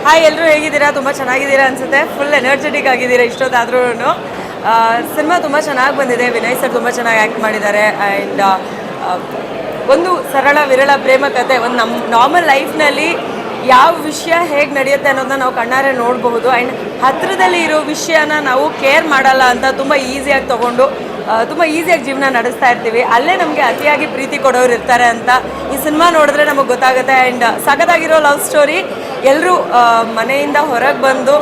Hi, ಎಲ್ಲರೂ ಹೇಗಿದ್ದೀರಾ? ತುಂಬ ಚೆನ್ನಾಗಿದ್ದೀರಾ ಅನಿಸುತ್ತೆ. ಫುಲ್ ಎನರ್ಜೆಟಿಕ್ ಆಗಿದ್ದೀರಾ ಇಷ್ಟೊತ್ತಾದ್ರೂ. ಸಿನಿಮಾ ತುಂಬ ಚೆನ್ನಾಗಿ ಬಂದಿದೆ. ವಿನಯ್ ಸರ್ ತುಂಬ ಚೆನ್ನಾಗಿ ಆ್ಯಕ್ಟ್ ಮಾಡಿದ್ದಾರೆ. ಆ್ಯಂಡ್ ಒಂದು ಸರಳ ವಿರಳ ಪ್ರೇಮ ಕಥೆ, ಒಂದು ನಮ್ಮ ನಾರ್ಮಲ್ ಲೈಫ್ನಲ್ಲಿ ಯಾವ ವಿಷಯ ಹೇಗೆ ನಡೆಯುತ್ತೆ ಅನ್ನೋದನ್ನ ನಾವು ಕಣ್ಣಾರೆ ನೋಡಬಹುದು. ಆ್ಯಂಡ್ ಹತ್ತಿರದಲ್ಲಿ ಇರೋ ವಿಷಯನ ನಾವು ಕೇರ್ ಮಾಡಲ್ಲ ಅಂತ ತುಂಬ ಈಸಿಯಾಗಿ ತೊಗೊಂಡು ತುಂಬ ಈಸಿಯಾಗಿ ಜೀವನ ನಡೆಸ್ತಾ ಇರ್ತೀವಿ. ಅಲ್ಲೇ ನಮಗೆ ಅತಿಯಾಗಿ ಪ್ರೀತಿ ಕೊಡೋರು ಇರ್ತಾರೆ ಅಂತ ಈ ಸಿನಿಮಾ ನೋಡಿದ್ರೆ ನಮಗೆ ಗೊತ್ತಾಗುತ್ತೆ. ಆ್ಯಂಡ್ ಸಖತ್ತಾಗಿರೋ ಲವ್ ಸ್ಟೋರಿ. ಎಲ್ಲರೂ ಮನೆಯಿಂದ ಹೊರಗೆ ಬಂದು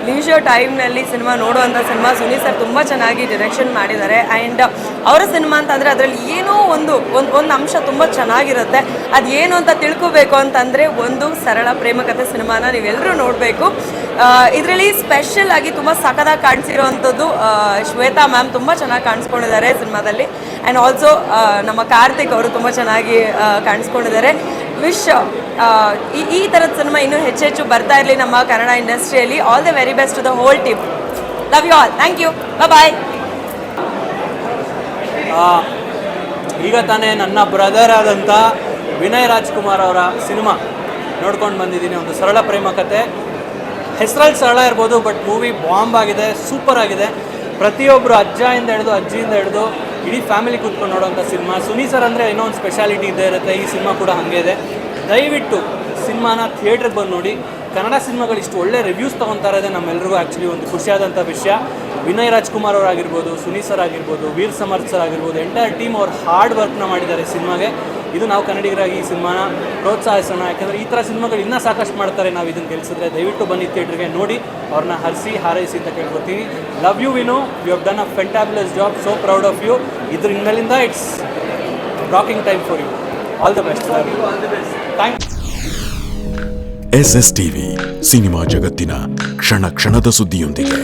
ಲೀಜರ್ ಟೈಮ್ನಲ್ಲಿ ಸಿನಿಮಾ ನೋಡುವಂಥ ಸಿನಿಮಾ. ಸುನಿ ಸರ್ ತುಂಬ ಚೆನ್ನಾಗಿ ಡೈರೆಕ್ಷನ್ ಮಾಡಿದ್ದಾರೆ. ಆ್ಯಂಡ್ ಅವರ ಸಿನಿಮಾ ಅಂತಂದರೆ ಅದರಲ್ಲಿ ಏನೋ ಒಂದು ಅಂಶ ತುಂಬ ಚೆನ್ನಾಗಿರುತ್ತೆ. ಅದು ಏನು ಅಂತ ತಿಳ್ಕೋಬೇಕು ಅಂತಂದರೆ ಒಂದು ಸರಳ ಪ್ರೇಮಕಥೆ ಸಿನಿಮಾನ ನೀವೆಲ್ಲರೂ ನೋಡಬೇಕು. ಇದರಲ್ಲಿ ಸ್ಪೆಷಲ್ ಆಗಿ ತುಂಬ ಸಖತ್ತಾಗಿ ಕಾಣಿಸಿರೋವಂಥದ್ದು ಶ್ವೇತಾ ಮ್ಯಾಮ್ ತುಂಬ ಚೆನ್ನಾಗಿ ಕಾಣಿಸ್ಕೊಂಡಿದ್ದಾರೆ ಸಿನಿಮಾದಲ್ಲಿ. ಆ್ಯಂಡ್ ಆಲ್ಸೋ ನಮ್ಮ ಕಾರ್ತಿಕ್ ಅವರು ತುಂಬ ಚೆನ್ನಾಗಿ ಕಾಣಿಸ್ಕೊಂಡಿದ್ದಾರೆ. ವಿಶ್ ಈ ಥರದ ಸಿನಿಮಾ ಇನ್ನೂ ಹೆಚ್ಚೆಚ್ಚು ಬರ್ತಾ ಇರಲಿ ನಮ್ಮ ಕನ್ನಡ ಇಂಡಸ್ಟ್ರಿಯಲ್ಲಿ. All the very best to the whole team. Love you all. Thank you. Bye. ಈಗ ತಾನೇ ನನ್ನ ಬ್ರದರ್ ಆದಂಥ ವಿನಯ್ ರಾಜ್ಕುಮಾರ್ ಅವರ ಸಿನಿಮಾ ನೋಡ್ಕೊಂಡು ಬಂದಿದ್ದೀನಿ. ಒಂದು ಸರಳ ಪ್ರೇಮ ಕಥೆ. ಹೆಸರಲ್ಲಿ ಸರಳ ಇರ್ಬೋದು, ಬಟ್ ಮೂವಿ ಬಾಂಬ್ ಆಗಿದೆ, ಸೂಪರ್ ಆಗಿದೆ. ಪ್ರತಿಯೊಬ್ಬರು ಅಜ್ಜಿಯಿಂದ ಹಿಡಿದು ಇಡೀ ಫ್ಯಾಮಿಲಿ ಕೂತ್ಕೊಂಡು ನೋಡೋವಂಥ ಸಿನಿಮಾ. ಸುನಿ ಸರ್ ಅಂದರೆ ಏನೋ ಒಂದು ಸ್ಪೆಷಾಲಿಟಿ ಇದ್ದೇ ಇರುತ್ತೆ. ಈ ಸಿನಿಮಾ ಕೂಡ ಹಾಗೆ ಇದೆ. ದಯವಿಟ್ಟು ಸಿನಿಮಾನ ಥಿಯೇಟ್ರಿಗೆ ಬಂದು ನೋಡಿ. ಕನ್ನಡ ಸಿನಿಮಾಗಳು ಇಷ್ಟು ಒಳ್ಳೆ ರಿವ್ಯೂಸ್ ತೊಗೊತಾ ಇರೋದೇ ನಮ್ಮೆಲ್ಲರಿಗೂ ಆ್ಯಕ್ಚುಲಿ ಒಂದು ಖುಷಿಯಾದಂಥ ವಿಷಯ. ವಿನಯ್ ರಾಜ್ಕುಮಾರ್ ಅವರಾಗಿರ್ಬೋದು, ಸುನಿ ಸರ್ ಆಗಿರ್ಬೋದು, ವೀರ್ ಸಮರ್ಥ್ ಸರ್ ಆಗಿರ್ಬೋದು, ಎಂಟೈರ್ ಟೀಮ್ ಅವ್ರು ಹಾರ್ಡ್ ವರ್ಕ್ನ ಮಾಡಿದ್ದಾರೆ ಸಿನಿಮಾಗೆ. ಇದು ನಾವು ಕನ್ನಡಿಗರಾಗಿ ಈ ಸಿನಿಮಾನ ಪ್ರೋತ್ಸಾಹಿಸೋಣ. ಯಾಕೆಂದರೆ ಈ ಥರ ಸಿನಿಮಾಗಳು ಇನ್ನೂ ಸಾಕಷ್ಟು ಮಾಡ್ತಾರೆ ನಾವು ಇದನ್ನು ಗೆಲ್ಲಿಸಿದ್ರೆ. ದಯವಿಟ್ಟು ಬನ್ನಿ ಥಿಯೇಟ್ರಿಗೆ ನೋಡಿ, ಅವ್ರನ್ನ ಹರಿಸಿ ಹಾರೈಸಿ ಅಂತ ಕೇಳ್ಕೊತೀನಿ. Love you Vinu, you have done a fantabulous job, so proud of you. ಇದ್ರ ಇನ್ಮೇಲಿಂದ it's rocking time for you. All the best. Thanks. SS TV cinema ಜಗತ್ತಿನ ಕ್ಷಣ ಕ್ಷಣದ ಸುದ್ದಿಯೊಂದಿಗೆ.